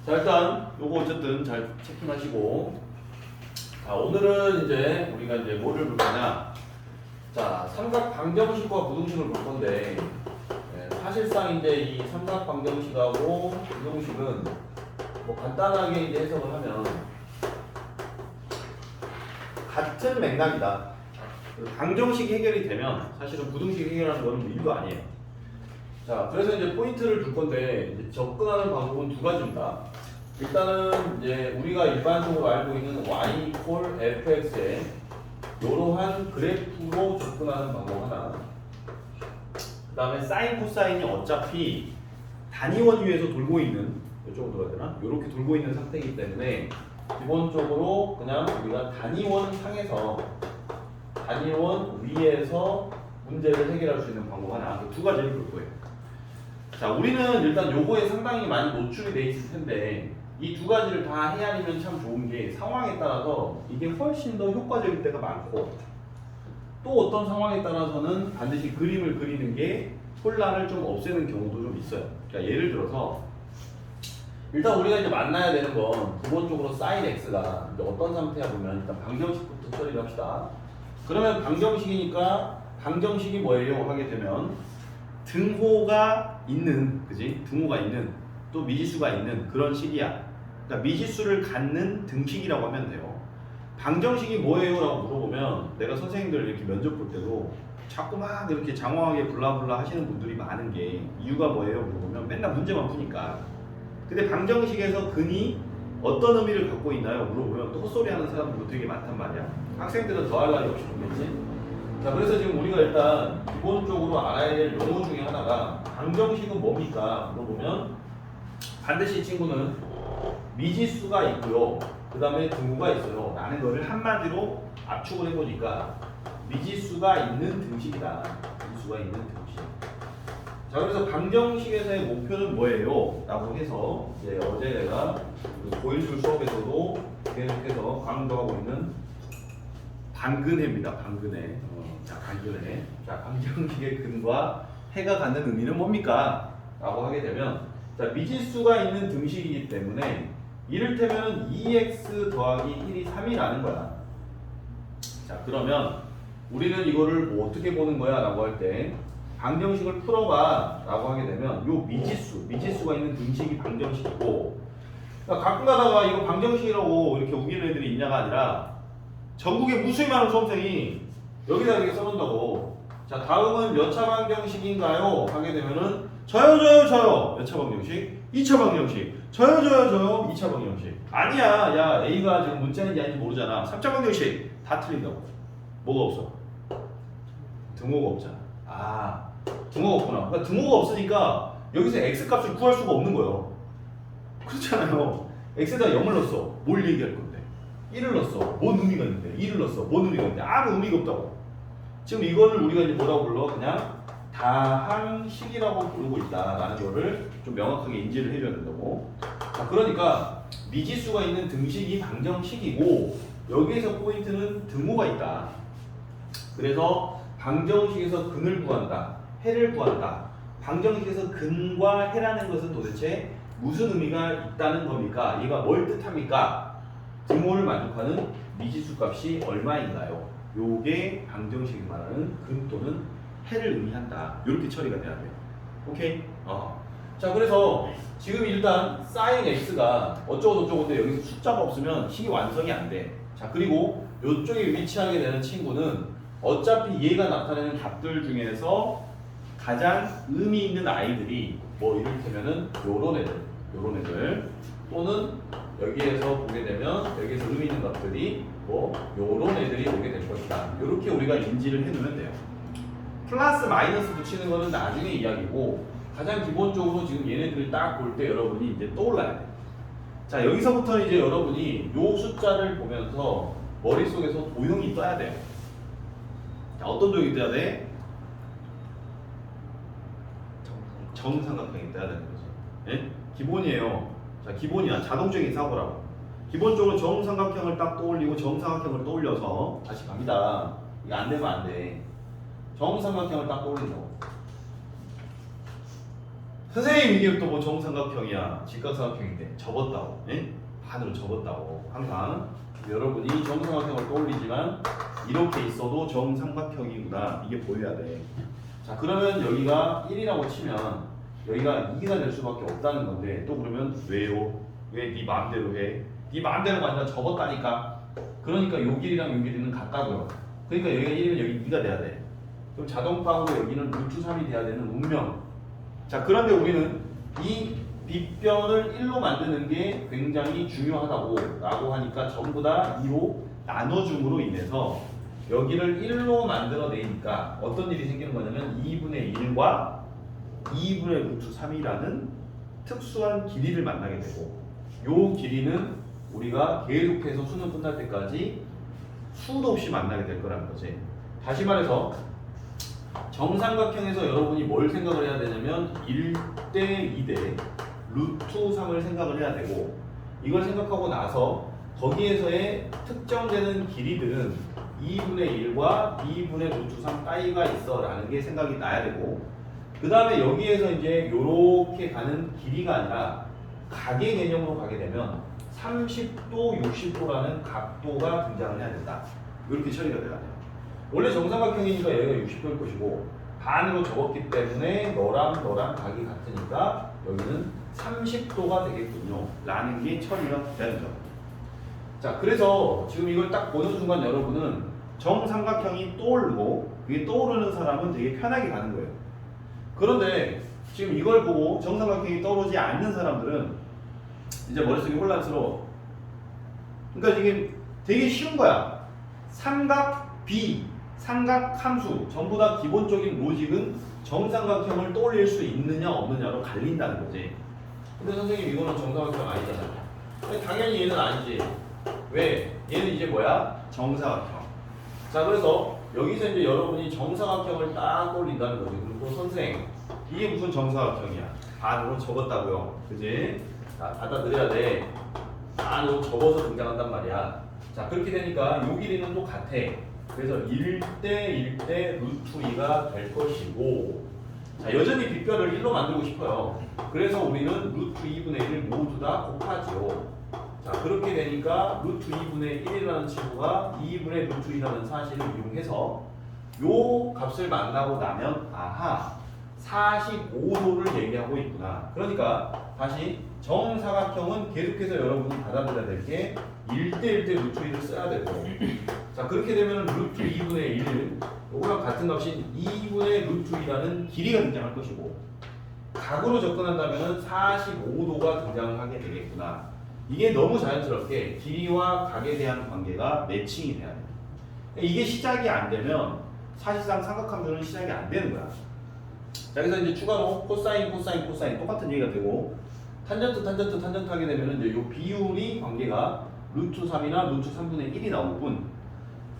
자, 일단 요거 어쨌든 잘 체크하시고, 자, 오늘은 이제 우리가 이제 뭐를 볼 거냐. 자, 삼각 방정식과 부등식을 볼 건데, 사실상 이제 이 삼각 방정식하고 부등식은 뭐 간단하게 이제 해석을 하면 같은 맥락이다. 방정식이 해결이 되면 사실은 부등식 해결하는 거는 일도 아니에요. 자, 그래서 이제 포인트를 줄 건데, 이제 접근하는 방법은 두 가지입니다. 일단은 이제 우리가 일반적으로 알고 있는 y 콜 fx에 이러한 그래프로 접근하는 방법 하나. 그 다음에 사인 코사인이 어차피 단위원 위에서 돌고 있는, 이쪽으로 들어야 되나? 이렇게 돌고 있는 상태이기 때문에 기본적으로 그냥 우리가 단위원 상에서 단위원 위에서 문제를 해결할 수 있는 방법 하나, 두 가지를 볼 거예요. 자, 우리는 일단 요거에 상당히 많이 노출이 돼 있을 텐데 이 두 가지를 다 헤아리면 참 좋은 게 상황에 따라서 이게 훨씬 더 효과적일 때가 많고, 또 어떤 상황에 따라서는 반드시 그림을 그리는 게 혼란을 좀 없애는 경우도 좀 있어요. 그러니까 예를 들어서 일단 우리가 이제 만나야 되는 건 기본적으로 sin x가 이제 어떤 상태야 보면 일단 방정식부터 처리를 합시다. 그러면 방정식이니까 방정식이 뭐예요? 하게 되면 등호가 있는, 그지? 등호가 있는, 또 미지수가 있는 그런 식이야. 그러니까 미지수를 갖는 등식이라고 하면 돼요. 방정식이 뭐예요? 라고 물어보면 내가 선생님들 이렇게 면접 볼 때도 자꾸 막 이렇게 장황하게 블라블라 하시는 분들이 많은 게 이유가 뭐예요? 물어보면 맨날 문제만 푸니까. 근데 방정식에서 근이 어떤 의미를 갖고 있나요? 물어보면 또 헛소리 하는 사람들도 되게 많단 말이야. 학생들은 더할 나위 없이 보겠지? 자, 그래서 지금 우리가 일단 기본적으로 알아야 될 용어 중에 하나가 방정식은 뭡니까? 물어보면 반드시 이 친구는 미지수가 있고요. 그 다음에 등호가 있어요. 라는 거를 한마디로 압축을 해보니까 미지수가 있는 등식이다. 미지수가 있는 등식. 자, 그래서 방정식에서의 목표는 뭐예요? 라고 해서 이제 어제 내가 고1술 수업에서도 계속해서 강조하고 있는 반근해입니다. 반근해. 자, 반근해. 자, 방정식의 근과 해가 갖는 의미는 뭡니까? 라고 하게 되면, 자, 미지수가 있는 등식이기 때문에 이를테면 2x 더하기 1이 3이라는 거야. 자, 그러면 우리는 이거를 뭐 어떻게 보는 거야? 라고 할 때 방정식을 풀어봐 라고 하게 되면 요 미지수가 있는 등식이 방정식이고, 그러니까 가끔 가다가 이거 방정식이라고 이렇게 우기는 애들이 있냐가 아니라 전국에 무수히 많은 수험생이 여기다 이렇게 써놓는다고. 자, 다음은 몇 차 방정식인가요? 하게 되면은 저요 몇 차 방정식? 2차 방정식. 저요 2차 방정식. 아니야, 야, A가 지금 문자인지 아닌지 모르잖아. 3차 방정식. 다 틀린다고. 뭐가 없어? 등호가 없잖아. 아, 등호가 없구나. 그러니까 등호가 없으니까 여기서 x 값을 구할 수가 없는 거예요. 그렇잖아요. x에다 0을 넣었어. 뭘 얘기할 건데? 1을 넣었어. 뭔 의미가 있는데? 2를 넣었어. 뭔 의미가 있는데? 아무 의미가 없다고. 지금 이거를 우리가 이제 뭐라고 불러? 그냥 다항식이라고 부르고 있다라는 거를 좀 명확하게 인지를 해줘야 된다고. 자, 그러니까 미지수가 있는 등식이 방정식이고 여기에서 포인트는 등호가 있다. 그래서 방정식에서 근을 구한다, 해를 구한다. 방정식에서 근과 해라는 것은 도대체 무슨 의미가 있다는 겁니까? 얘가 뭘 뜻합니까? 등호를 만족하는 미지수 값이 얼마인가요? 요게 방정식이 말하는 근 또는 해를 의미한다. 이렇게 처리가 돼야 돼요. 오케이? 자, 그래서 지금 일단 sin x가 어쩌고저쩌고인데 여기서 숫자가 없으면 식이 완성이 안 돼. 자, 그리고 이쪽에 위치하게 되는 친구는 어차피 얘가 나타내는 값들 중에서 가장 의미 있는 아이들이 뭐 이를테면은 요런 애들 또는 여기에서 보게 되면 여기에서 의미 있는 값들이 뭐 요런 애들이 오게 될 것이다. 이렇게 우리가 인지를 해두면 돼요. 플러스 마이너스 붙이는 거는 나중에 이야기고 가장 기본적으로 지금 얘네들을 딱 볼 때 여러분이 이제 떠올라야 돼. 자, 여기서부터 이제 여러분이 요 숫자를 보면서 머릿속에서 도형이 떠야 돼요. 자, 어떤 도형이 떠야 돼? 정삼각형이 떠야 되는 거죠. 예? 기본이에요. 자, 기본이야. 자동적인 사고라고. 기본적으로 정삼각형을 딱 떠올리고 정삼각형을 떠올려서 다시 갑니다. 이거 안 되면 안 돼. 정삼각형을 딱 떠올린다고. 선생님 이게 또 뭐 정삼각형이야 직각삼각형인데 접었다고 반으로 접었다고 항상 여러분이 정삼각형을 떠올리지만 이렇게 있어도 정삼각형이구나 이게 보여야 돼. 자 그러면 여기가 1이라고 치면 여기가 2가 될 수밖에 없다는 건데 또 그러면 왜요? 왜 네 마음대로 해? 네 마음대로가 아니라 접었다니까. 그러니까 요 길이랑 요 길이는 같다고요. 그러니까 여기가 1이면 여기 2가 돼야 돼. 그럼 자동방으로 여기는 루트 3이 돼야 되는 운명. 자 그런데 우리는 이 빗변을 1로 만드는 게 굉장히 중요하다고 라고 하니까 전부 다 2로 나눠줌으로 인해서 여기를 1로 만들어내니까 어떤 일이 생기는 거냐면 2분의 1과 2분의 루트 3이라는 특수한 길이를 만나게 되고 요 길이는 우리가 계속해서 수능 끝날 때까지 수도 없이 만나게 될 거라는 거지. 다시 말해서 정삼각형에서 여러분이 뭘 생각을 해야 되냐면 1대 2대 루트 3을 생각을 해야 되고 이걸 생각하고 나서 거기에서의 특정되는 길이들은 2분의 1과 2분의 루트 3 따위가 있어 라는 게 생각이 나야 되고 그 다음에 여기에서 이제 요렇게 가는 길이가 아니라 각의 개념으로 가게 되면 30도, 60도라는 각도가 등장을 해야 된다. 이렇게 처리가 돼야 돼요. 원래 정삼각형이니까 여기가 60도일 것이고 반으로 접었기 때문에 너랑 각이 같으니까 여기는 30도가 되겠군요 라는 게 처리가 되는 점. 자 그래서 지금 이걸 딱 보는 순간 여러분은 정삼각형이 떠오르고 그게 떠오르는 사람은 되게 편하게 가는 거예요. 그런데 지금 이걸 보고 정삼각형이 떠오르지 않는 사람들은 이제 머릿속이 혼란스러워. 그러니까 이게 되게 쉬운 거야. 삼각 B, 삼각 함수 전부 다 기본적인 로직은 정삼각형을 떠올릴 수 있느냐 없느냐로 갈린다는 거지. 근데 선생님 이거는 정삼각형 아니잖아. 당연히 얘는 아니지. 왜? 얘는 이제 뭐야? 정사각형. 자 그래서 여기서 이제 여러분이 정사각형을 딱 떠올린다는 거지. 그리고 선생 이게 무슨 정사각형이야? 반으로 접었다고요. 그지? 자 받아들여야 돼. 반으로 접어서 등장한단 말이야. 자 그렇게 되니까 요 길이는 또 같아. 그래서 1대 1대 루트 2가 될 것이고 자 여전히 빗변을 1로 만들고 싶어요. 그래서 우리는 루트 2분의 1을 모두 다 곱하지요. 자 그렇게 되니까 루트 2분의 1이라는 친구가 2분의 루트 2라는 사실을 이용해서 요 값을 만나고 나면 아하 45도를 얘기하고 있구나. 그러니까 다시 정사각형은 계속해서 여러분이 받아들여야 될 게 1대 1대 루트 2를 써야 되고 자 그렇게 되면 루트 2분의 1 요거랑 같은 값인 2분의 루트 2라는 길이가 등장할 것이고 각으로 접근한다면 45도가 등장하게 되겠구나. 이게 너무 자연스럽게 길이와 각에 대한 관계가 매칭이 돼야 돼요. 이게 시작이 안 되면 사실상 삼각함수는 시작이 안 되는 거야. 자 그래서 이제 추가로 코사인 똑같은 얘기가 되고 탄전트 하게 되면 이제 요 비율이 관계가 루트 3이나 루트 3분의 1이 나올 뿐.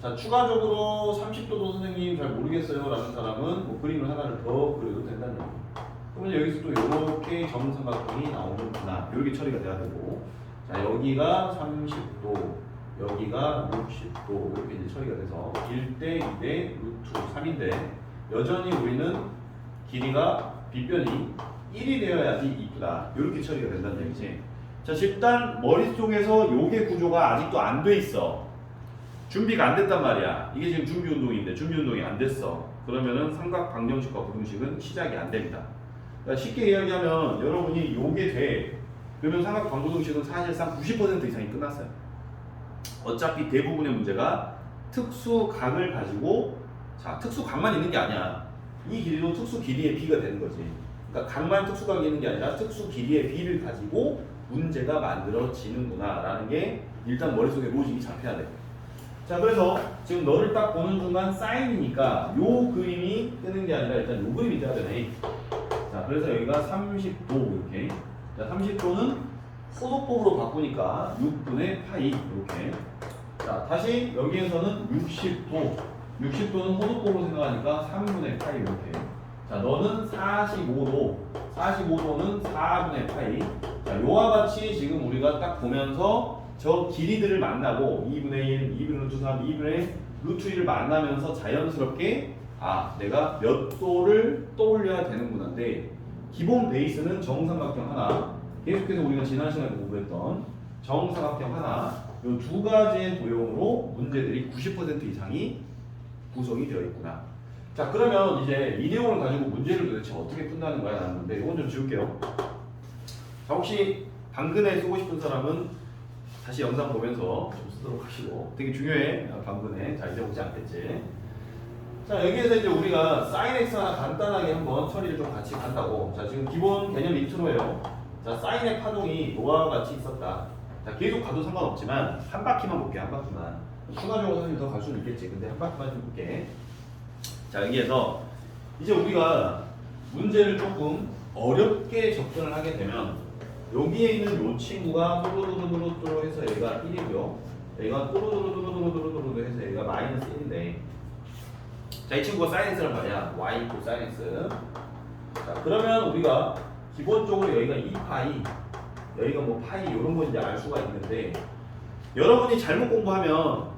자 추가적으로 30도도 선생님 잘 모르겠어요 라는 사람은 뭐 그림을 하나를 더 그려도 된다는 얘기. 그러면 여기서 또 이렇게 정삼각형이 나오는구나. 이렇게 처리가 돼야 되고 자 여기가 30도 여기가 60도 이렇게 이제 처리가 돼서 1대 2대 루트 3인데 여전히 우리는 길이가 빗변이 1이 되어야지 이쁘다. 이렇게 처리가 된다는 얘기지. 자, 일단 머릿속에서 요게 구조가 아직도 안 돼 있어. 준비가 안 됐단 말이야. 이게 지금 준비 운동인데 준비 운동이 안 됐어. 그러면은 삼각 방정식과 부등식은 시작이 안 됩니다. 그러니까 쉽게 이야기하면 여러분이 요게 돼. 그러면 삼각 방부등식은 사실상 90% 이상이 끝났어요. 어차피 대부분의 문제가 특수각을 가지고 자, 특수각만 있는 게 아니야. 이 길이도 특수 길이의 b가 되는 거지. 그러니까 각만 특수각이 있는 게 아니라 특수 길이의 b를 가지고 문제가 만들어지는구나 라는 게 일단 머릿속에 로직이 잡혀야 돼. 자 그래서 지금 너를 딱 보는 순간 사인이니까 요 그림이 뜨는 게 아니라 일단 요 그림이 떠야 되네. 자 그래서 여기가 30도 이렇게. 자 30도는 호도법으로 바꾸니까 6분의 파이 이렇게. 자 다시 여기에서는 60도는 호도법으로 생각하니까 3분의 파이 이렇게. 자 너는 45도는 4분의 파이. 자 요와 같이 지금 우리가 딱 보면서 저 길이들을 만나고 2분의 1, 2분의 루트 3, 2분의 루트 1을 만나면서 자연스럽게 아 내가 몇 도를 떠올려야 되는구나인데 기본 베이스는 정삼각형 하나, 계속해서 우리가 지난 시간에 공부했던 정삼각형 하나, 이 두 가지의 도형으로 문제들이 90% 이상이 구성이 되어 있구나. 자, 그러면 이제 이 내용을 가지고 문제를 도대체 어떻게 푼다는 거야 라는 건데, 이건 좀 지울게요. 자, 혹시 방근해 쓰고 싶은 사람은 다시 영상 보면서 좀 쓰도록 하시고, 되게 중요해. 방근해. 자, 잊어보지 않겠지. 자, 여기에서 이제 우리가 sin x 하나 간단하게 한번 처리를 좀 같이 간다고. 자, 지금 기본 개념 인트로예요. 자, sin의 파동이 뭐와 같이 있었다. 자, 계속 가도 상관없지만 한 바퀴만 볼게. 한 바퀴만. 추가적으로 사실 더 갈 수는 있겠지. 근데 한 바퀴만 좀 볼게. 자, 여기에서 이제 우리가 문제를 조금 어렵게 접근을 하게 되면, 여기에 있는 이 친구가 또로로로로로 해서 얘가 1이고요. 얘가 또로로로로로로로 해서 얘가 마이너스 1인데, 자, 이 친구가 sin x란 말이야. y equal sin x. 자, 그러면 우리가 기본적으로 여기가 2파이, 여기가 뭐 파이 이런 거 이제 알 수가 있는데, 여러분이 잘못 공부하면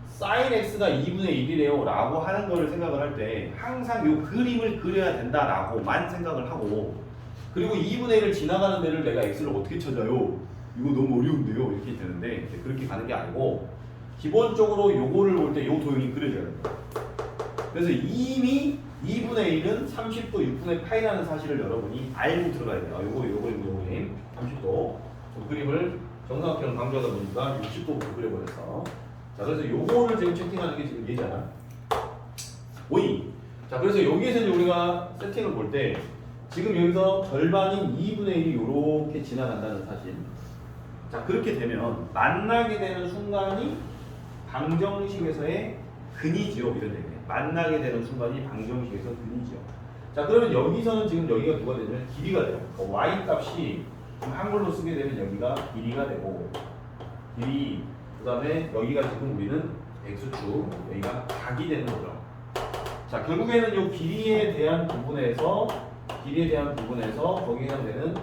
sin x가 2분의 1이래요 라고 하는 거를 생각을 할 때 항상 요 그림을 그려야 된다라고만 생각을 하고, 그리고 2분의 1을 지나가는 데를 내가 x를 어떻게 찾아요? 이거 너무 어려운데요? 이렇게 되는데, 그렇게 가는 게 아니고 기본적으로 요거를 볼 때 요 도형이 그려져야 됩니다. 그래서 이미 2분의 1은 30도 6분의 파이라는 사실을 여러분이 알고 들어가야 돼요. 요거 30도. 그림을 정사각형을 강조하다 보니까 60도부터 그려버렸어. 자, 그래서 요거를 지금 채팅하는 게 지금 얘잖아. 오이. 자, 그래서 여기에서 이제 우리가 세팅을 볼 때 지금 여기서 절반인 2분의 1이 요렇게 지나간다는 사실. 자, 그렇게 되면 만나게 되는 순간이 방정식에서의 근이지요. 이런 얘기예요. 만나게 되는 순간이 방정식에서 근이지요. 자, 그러면 여기서는 지금 여기가 누가 되냐면 길이가 돼요. y 값이 한글로 쓰게 되면 여기가 길이가 되고, 길이, 그 다음에 여기가 지금 우리는 x축, 여기가 각이 되는 거죠. 자, 결국에는 이 길이에 대한 부분에서 거기에 해당되는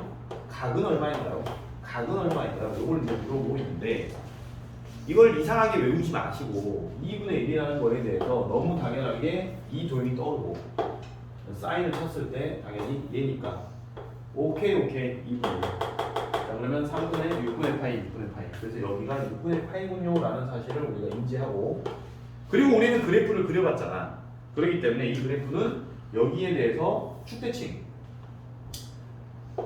각은 얼마인가요? 각은 얼마인가요? 이걸 이제 물어보고 있는데, 이걸 이상하게 외우지 마시고 2분의 1이라는 거에 대해서 너무 당연하게 이 도형이 떠오르고, 사인을 쳤을 때 당연히 얘니까 오케이 2분의 1. 자, 그러면 3분의 6분의 파이. 그래서 여기가 6분의 파이군요 라는 사실을 우리가 인지하고, 그리고 우리는 그래프를 그려봤잖아. 그렇기 때문에 이 그래프는 여기에 대해서 축대칭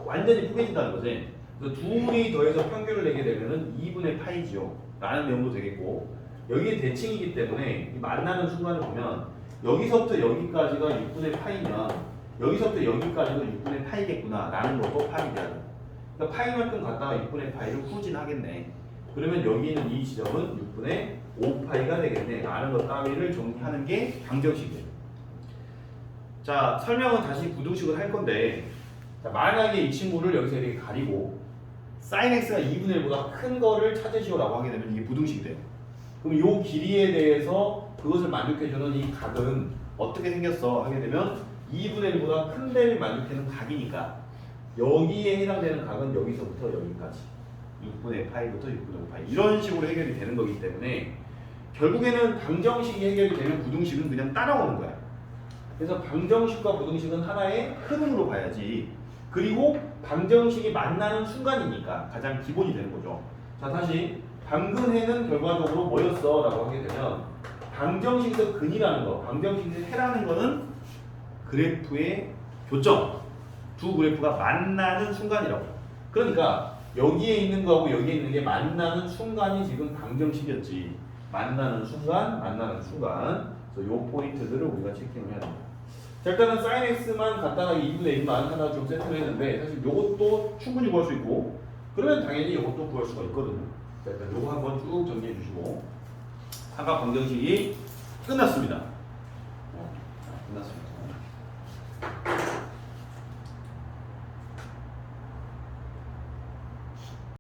완전히 포개진다는 거지. 그래서 둘이 더해서 평균을 내게 되면은 2분의 파이지요 라는 내용도 되겠고, 여기에 대칭이기 때문에 이 만나는 순간을 보면 여기서부터 여기까지가 6분의 파이면 여기서부터 여기까지도 6분의 파이겠구나 라는 것도 파악이 돼야 돼. 그러니까 파이만큼 갖다가 6분의 파이를 후진하겠네. 그러면 여기 있는 이 지점은 6분의 5파이가 되겠네 라는 것 따위를 정리하는 게 방정식이에요. 자, 설명은 다시 부등식을 할 건데, 자, 만약에 이 친구를 여기서 이렇게 가리고 sin x가 2분의 1보다 큰 거를 찾으시오라고 하게 되면 이게 부등식이 돼요. 그럼 이 길이에 대해서 그것을 만족해주는 이 각은 어떻게 생겼어? 하게 되면 2분의 1보다 큰 데를 만족해주는 각이니까 여기에 해당되는 각은 여기서부터 여기까지 6분의 파이부터 6분의 5파이 이런 식으로 해결이 되는 거기 때문에 결국에는 방정식이 해결이 되면 부등식은 그냥 따라오는 거야. 그래서 방정식과 부등식은 하나의 흐름으로 봐야지. 그리고 방정식이 만나는 순간이니까 가장 기본이 되는 거죠. 자, 다시 방근해는 결과적으로 뭐였어? 라고 하게 되면 방정식에서 근이라는 거, 방정식에서 해라는 거는 그래프의 교점, 두 그래프가 만나는 순간이라고. 그러니까 여기에 있는 거하고 여기에 있는 게 만나는 순간이 지금 방정식이었지. 만나는 순간. 그래서 요 포인트들을 우리가 체킹을 해야 됩니다. 자, 일단은 sin x만 간단하게 2분의 1만 하나 좀 세트를 했는데, 사실 요것도 충분히 구할 수 있고, 그러면 당연히 요것도 구할 수가 있거든요. 자, 일단 요거 한번 쭉 정리해 주시고, 삼각 방정식이 끝났습니다. 끝났습니다.